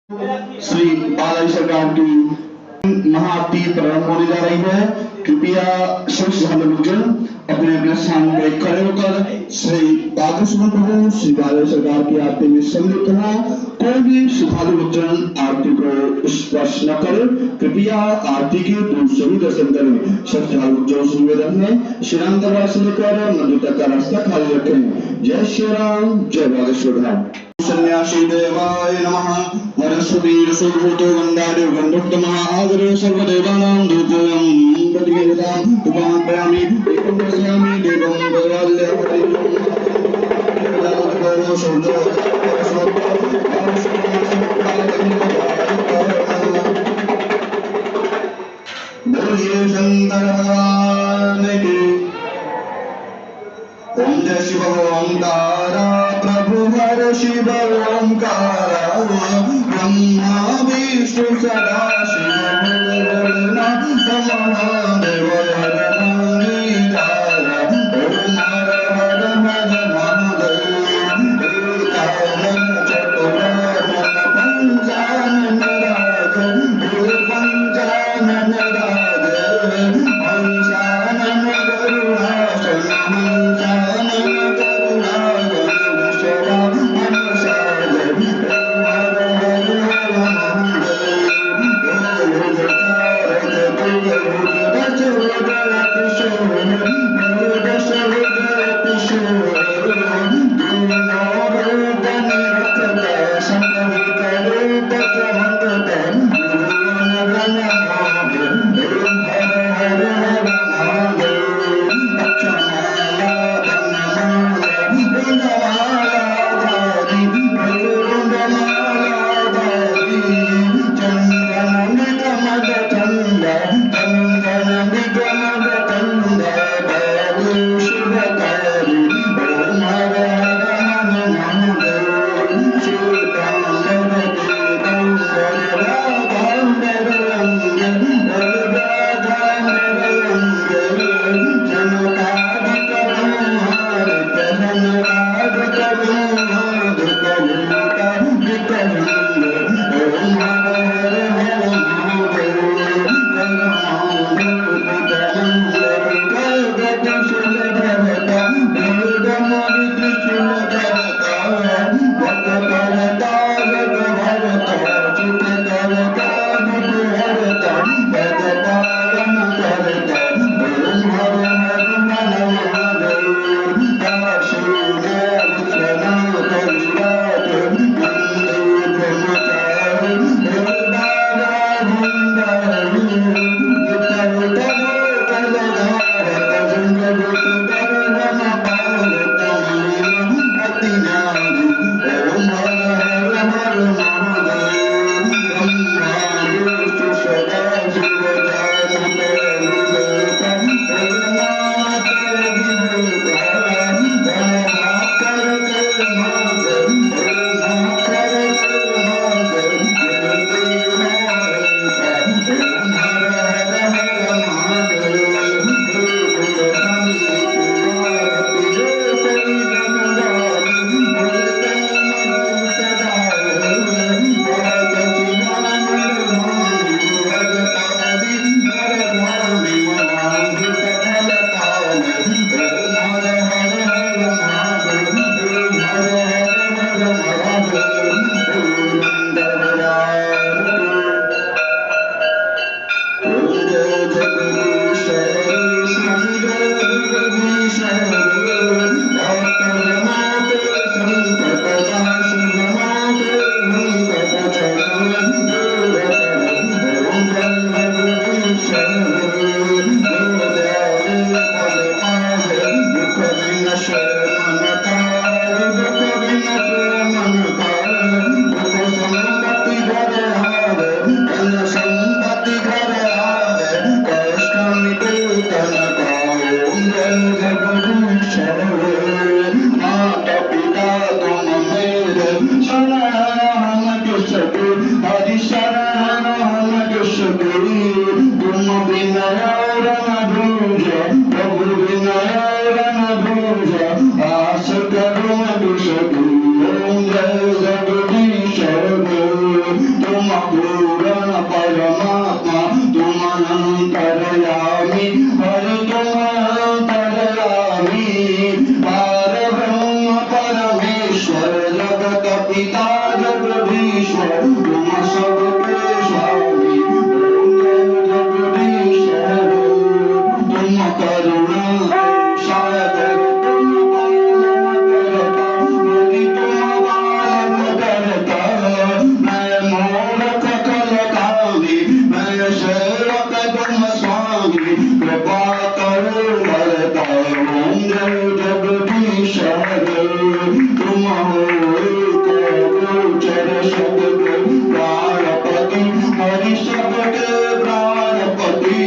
श्री बालाजी सरकार की महाआरती प्रारंभ होने जा रही है। कृपया सभी श्रद्धालुजन अपने अपने स्थान पर खड़े होकर श्री बागेश्वर प्रभु श्री बालाजी सरकार की आरती में सम्मिलित हो। कोई भी श्रद्धालुजन आरती को स्पर्श न करे। कृपया आरती के दूर भी दर्शन करें। श्रद्धालुजन से निवेदन है श्रीराम दरबार से लेकर मंदिर तक का रास्ता खाली रखें। जय श्री राम, जय बागेश्वर धाम। सन्यासी देवाय नमः। वरस्वीर सुभूतो गंधादेव गंधोत्तमः आदरे सर्वदेवानां धूपोऽयं प्रतिवेदां उपापयामि एकं दर्शयामि देवं देवालयं बोलिए शंकर भगवान की। ओम जय शिव ओंकारा प्रभु हर शिव ओंकारा ब्रह्मा विष्णु सदा शिव महादेव हर मंगीतारा ओम हर हर हर महादेव एकानन चतुरानन पंचानन राज पंचानन राज पंचानन करुणासन तुम पूर्ण परमात्मा तुम अंतर्यामी हरि तुम अंतर्यामी पार ब्रह्म परमेश्वर जगत पिता जगदीश्वर तुम सबके स्वामी जगदीश्वर तुम करुणा सागर तुम पालन करता यदि तुम पालन करता मैं मूर्ख कलकामी मैं सेवक तुम स्वामी कृपा करो भरता जगदीश्वर तुम हो गोचर सबके प्राणपति हरि सबके प्राणपति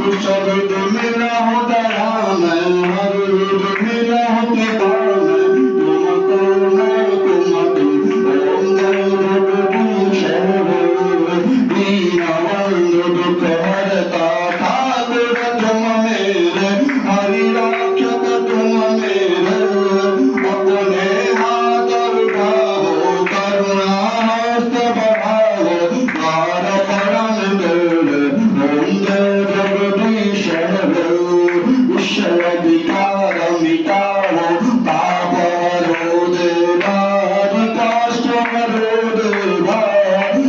तू शब्द मेरा हो दया मैं हर युग मेरा हो पिता मैं तुम करुणा तुम ओम जगदीश्वर दीनबंधु दुख हरता ठाकुर तुम मेरे हरि रक्षक तुम मेरे अपने हाथ उठाओ करुणा हस्त बढ़ाओ द्वार परम मेरे ओम जगदीश्वर विषय विकार मिटाओ पाप हरो देवा कष्ट हरो देवा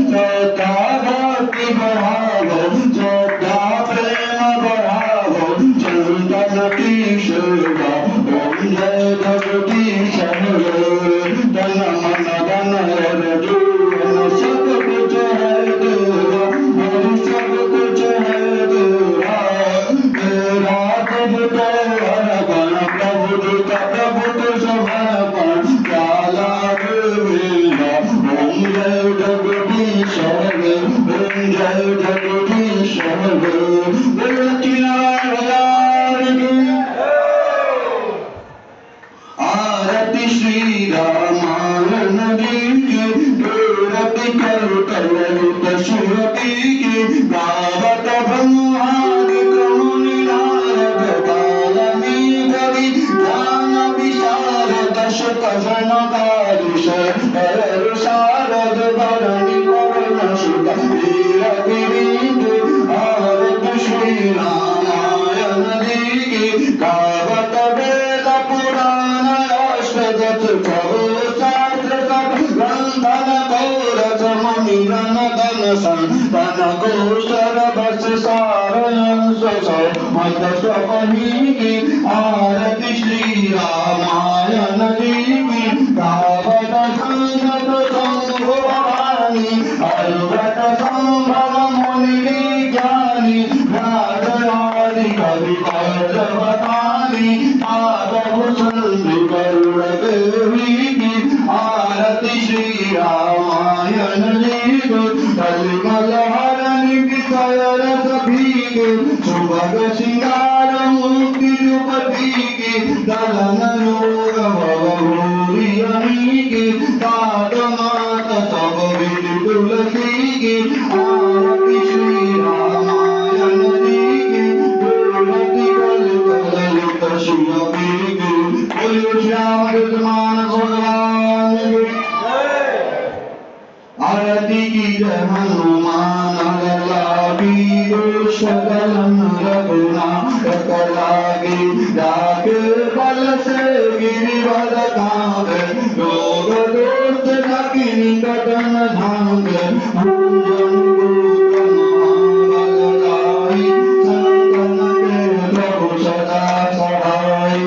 श्रद्धा भक्ति बढ़ाओ श्रद्धा प्रेम बढ़ाओ चंदन की सेवा ओम जगदीश्वर तन मन धन रजून सब कुछ है तेरा हरि सब कुछ है तेरा तेरा तुझ तो अर्पण प्रभु का प्रभु तो समर्पण क्या लागे मेरा ओम जय जगदीश्वर ओम जय जगदीश्वर आरती श्री रामायण जी की आरती करो कलयुग सुरती की गावत ब्रह्मादि कमुनि नारद बालमी कवि ज्ञान विशारद शतजनकारी शरद शारद भरणी पवन सुत वीर विविध आरती श्री रामायण जी की गावत वेद पुराण अष्टदश कहो शास्त्र सब ग्रंथन कौरस ममिरन धन संतन गोचर बस सारयन सौ मत स्वपनी की आरती श्री रामायण जी की गावत संगत संभवानी अर्वत संभव मुनि ज्ञानी राजयादि कवि पर्वतानी आदव संधि करुण देवी की आरती श्री रामायण जी को कलिमल हरनि विषय रस भीगे सुभग सिंगार मुक्ति युपति की दलन योग भव भूरि हरि की तात मात सब विधि तुलसी की आरती श्री रामायण जी की तुलसी कल कलयुग शिवपी की बोलो श्याम विद्यमान भगवान की आरती की जय हनुमान लागी सकलन रघुनाथ लागी जाके बल से गिरिवर कांगे रोग दोष लगी कटन धांगे भूजन भूजन मंगल गाई संतन के प्रभु सदा सहाय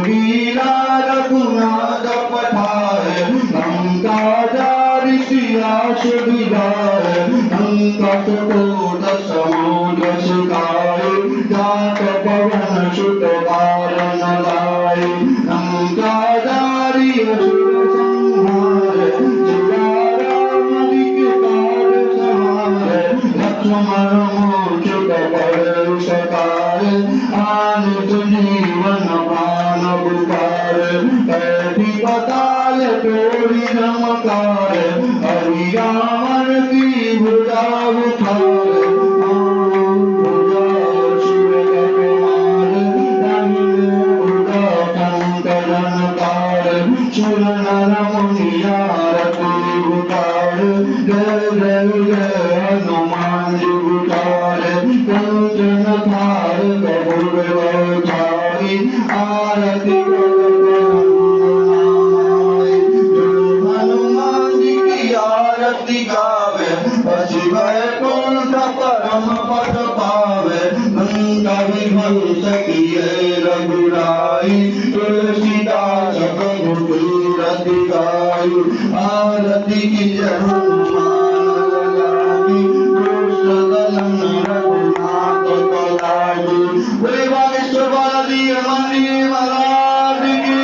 वीरा रघुनाथ पठाए लंका जारी सिया सुविधाए लंका कोट समुद्र सिखाए जात पवन सुत कारण लाए लंका जारी असुर संहारे सिया राम लिखि काज सहारे लक्ष्मण मूर्छित पड़े सकारे आन जीवन प्राण बुखारे बैठी बताल तोरी नमकार हरि रावण की भुजा उठारे भुजा शिव कुमार दाहिने भुजा कंकरन कार सुर नर मुनि आरती उतार जय जय जय हनुमान जी उतारे कंचन थार गरुड़ धारी आरती हनुमान जी की आरती गावे पशु वैकुंठ परम पद पावे गंगा विध्वंस किए रघुराई तुलसीदास रघुबीर गाई आरती की हनुमान लगाई दुष्ट दलन रघुनाथ कलाई बोले बागेश्वर बालाजी हमारी महाराज की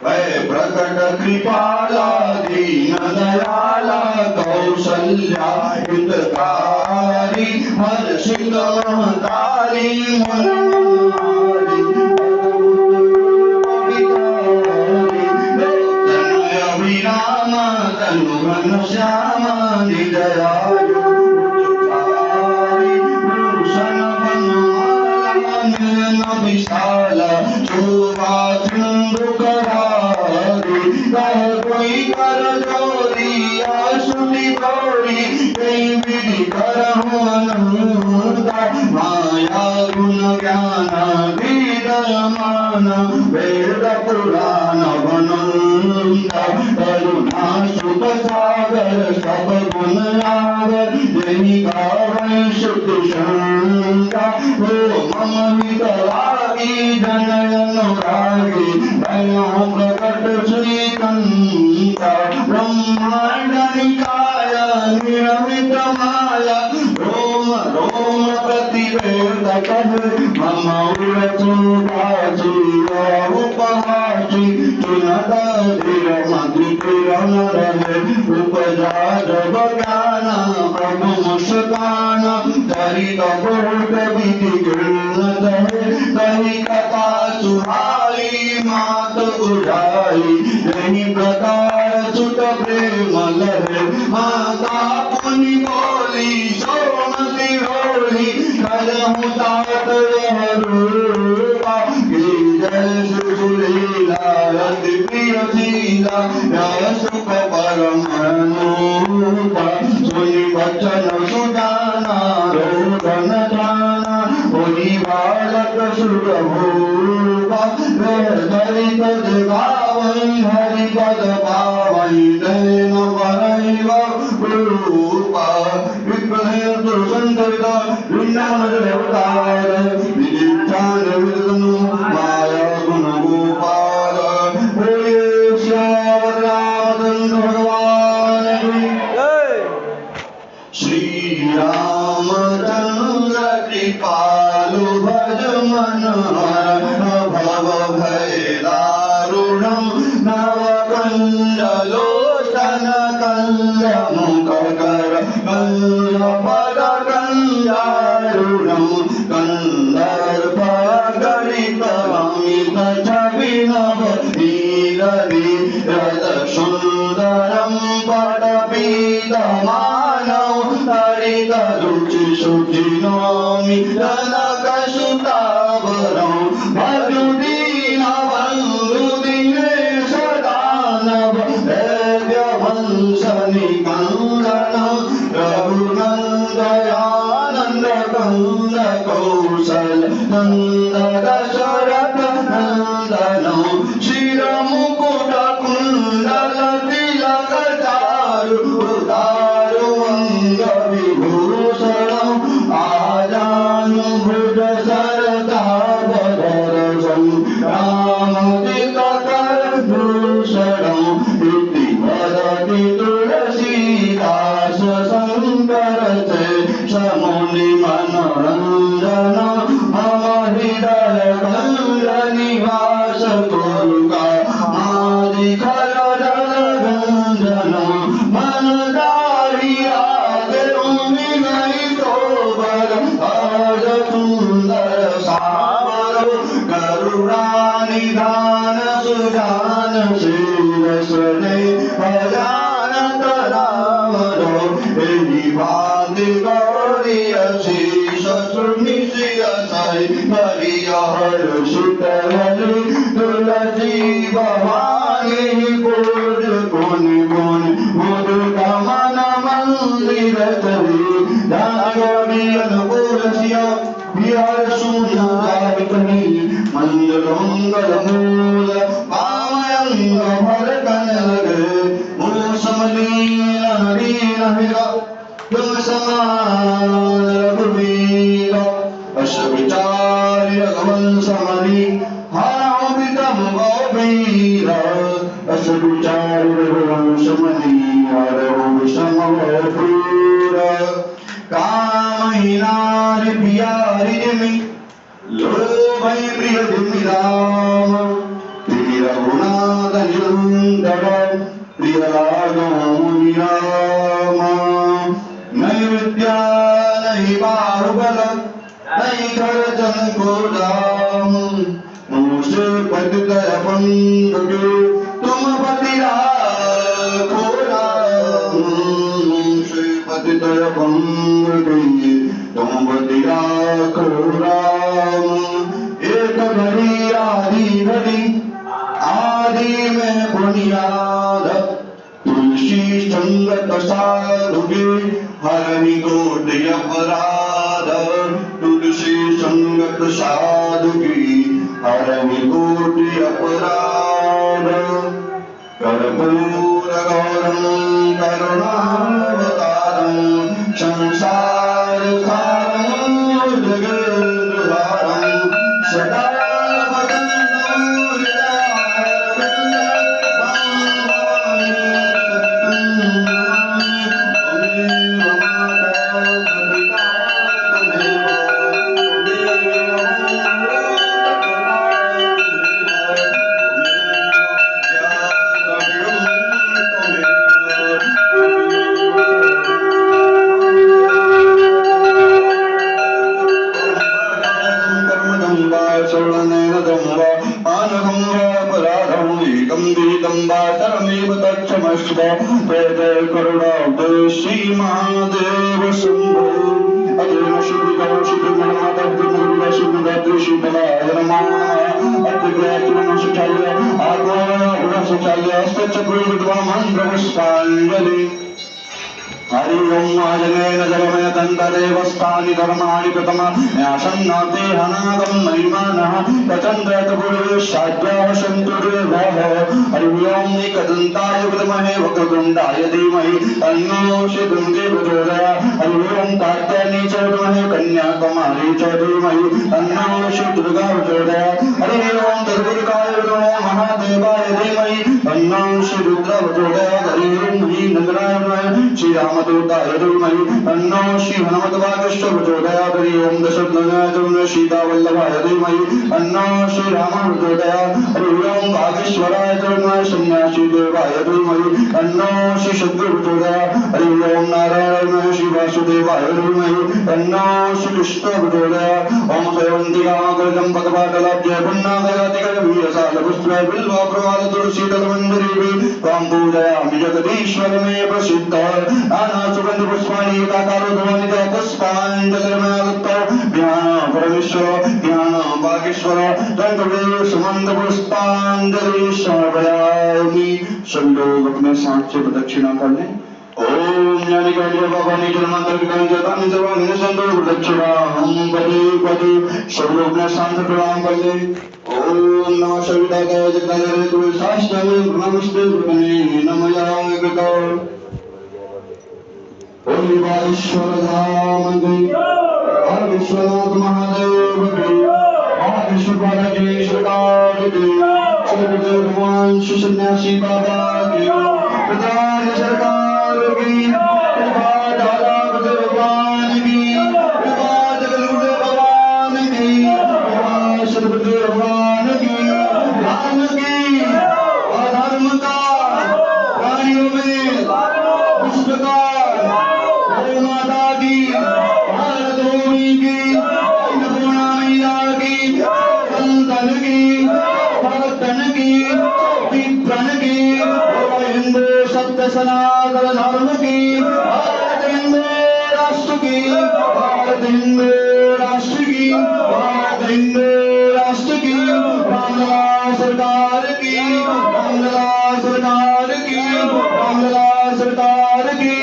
वै प्रकट कृपाला दीन दयाला कौशल्या हितकारी हर्षित महतारी मनमारी अभिराम तनु घन श्याम निदयायु भूषण बनमाला विशाल शोभा चंद्रकरारी कोई कर जोरी आसुति गौरी कई विधि करहु अनंता माया गुण ज्ञान वेद मान वेद पुराण बनंता करुणा सुख सागर सब गुण आगर जय गावै सुख शंका ओ मम हितलागी जनय अनुरागी दया प्रकट श्रीकंता ब्रह्मांड निकाय निरमित माया रोम रोम प्रतिवेदक मम उरचुदासी उपहासी चुनत धीर मंत्री किरण रहे उपजा जब ज्ञान प्रभु मुस्कान चरित बोध विधि गिरन कही कथा सुहाई मात बुझाई यही प्रकार सुत प्रेम लहे माता पुनि बोली सोमति होली करहु तात रूपा की जय सुशीला अति प्रिय शीला जय सुख परम अनुपा सुनि वचन सुजाना रोदन जाना होई बालक सुर भूपा हरि पद गावै हरि पद पावै नैन परैव रूपा विघ्नेश्वर संतरित वृंदावन देवतार विदीक्षान विदनु माया गुण गोपाल बोले श्याम रामचंद्र भगवान की श्री रामचंद्र कृपालु भज मन भव भय दारुणम नव कंजलोचन कंज मुख कर कंज पद कंजारुणम कंदर्प गणित अमित छवि नव नीरवि रद सुंदरम पद पीत मानव हरित रुचि शुचि नौमि जनक सुतावरं भजु दीन बंधु दिनेश दानव दैव्य वंश निकंदन रघुनंदन आनंद कंद कौशल नंद दशरथ नंदन शिर मुकुट कुंडल तिलक चारु दारु अंग विभूषण आजानुभुज सरदा बदर रामदिकर भूषण इति वदति तुलसीदास शंकर से समुनि मनोरंजन मम हृदय गंज निवास दुर्गा आदि खल गंजन मन दारी राग विनय सोबर आज सुंदर सावर करुणा निधान सुजान शीरसने भजानत रावण भांति गौरी अशीष सुनिशिय साई हरिया हर्षित हरि तुलसी भवानी पूज गुण गुण मुद मंगलमूल पावयंग भरकन लगे मूसमलीन हरीन हिरा समार रघुवीर अश विचार्य गमन समरी हरामितम गौबीर अश विचार्य गमन समरी हरामितम गौबीर कामहीनारि प्यारि जिमि लोभै प्रिय जिमि राम प्रिय रघुनाथ निरंतर प्रिय राघव राम नहीं विद्या नहीं बाहुबल नहीं खर्चन को दाम मुझसे पतित अपन तुम पति राखो राम मुझसे पतित अपन तुम पति राखो राम एक घड़ी आदि में बुनियाद तुलसी संगत साधु के हरि कोटि अपराध तुलसी संगत साधु की हरि कोटि अपराध कर्पूर गौरम करुणावतारम संसार सारम जगद्धारम सदा श्री महादेव शंभो अजय शुभ करो शुभ मन माता पिता शुभ दात्री शुभ नमः अतिग्रह सुचाल्य आगमन गुण सुचाल्य अष्टचक्र विद्वान मंत्र पुष्पांजलि हरि ओम आजनेन जलमय दन्तदेवस्तानि धर्माणि प्रथम न्यासन्नाते हनागम महिमानः प्रचण्डतपुरे शाद्यावसन्तुर्वः हरि ओम एकदन्ताय विद्महे वक्रतुण्डाय धीमहि तन्नो श्रीदुर्गे प्रचोदयात् हरि ओम कात्यायनी च विद्महे कन्याकुमारी च धीमहि तन्नो श्रीदुर्गा प्रचोदयात् हरि ओम तद्गुरुकाय विद्महे महादेवाय धीमहि तन्नो श्रीरुद्र प्रचोदयात् हरि ओम नंदनाय विद्महे श्रीराम दूताय धीमहि तन्नो श्री हनुमद्वागश्च प्रचोदयात् हरि ओम दशरथनाय च सीता वल्लभाय धीमहि तन्नो श्री राम प्रचोदयात् हरि ओम भागेश्वराय च सन्यासी देवाय धीमहि तन्नो श्री शुक्र प्रचोदयात् हरि ओम नारायणाय श्री वासुदेवाय धीमहि तन्नो श्री कृष्ण प्रचोदयात् ओम सेवन्तिकामकृतं पदपाटलाभ्य पुण्णागयातिकवीरसालपुष्पै बिल्वाप्रवाद तुलसीदलमञ्जरीभिः त्वां पूजयामि जगदीश्वर मे प्रसिद्ध नाना सुगंध पुष्पाणि एकाकारो ध्वनित पुष्पाञ्जलिर्मयदत्तो ज्ञान परमेश्वर ज्ञान भागेश्वर दंतवेद सुमंत पुष्पांजलि समर्पयामि। सभी लोग अपने साथ से प्रदक्षिणा कर लें। ओम ज्ञानी कांडे बाबा निखिल मंत्र विकांजता निजवा निसंतो प्रदक्षिणा हम पदे पदे सब लोग अपने साथ प्रणाम कर लें। ओम नमः सविताय जगदाय तुम शास्त्राय नमस्ते गुरुने नमः गदा ओम विश्वेश्वर धाम गई हर विश्वनाथ महादेव की हर विश्वपाल जी सरकार की सर्वदेव भगवान श्री सन्यासी बाबा की प्रधान सरकार की कृपा दादा भगवान की कृपा जगदगुरु भगवान की कृपा सर्वदेव भगवान की धर्म की अधर्म का प्राणियों में पुष्पकार माता की भारत भूमि की अन्नपूर्णा मैया की संतन की भक्तन की विप्रण की हिंदू सत्य सनातन धर्म की भारत हिंदू राष्ट्र की भारत हिंदू राष्ट्र की भारत हिंदू राष्ट्र की बांग्ला सरकार की बांग्ला सरकार की बांग्ला सरकार की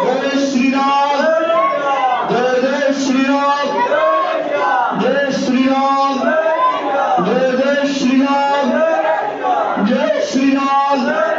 जय श्री राम जय जय श्री राम जय श्री राम जय जय लाल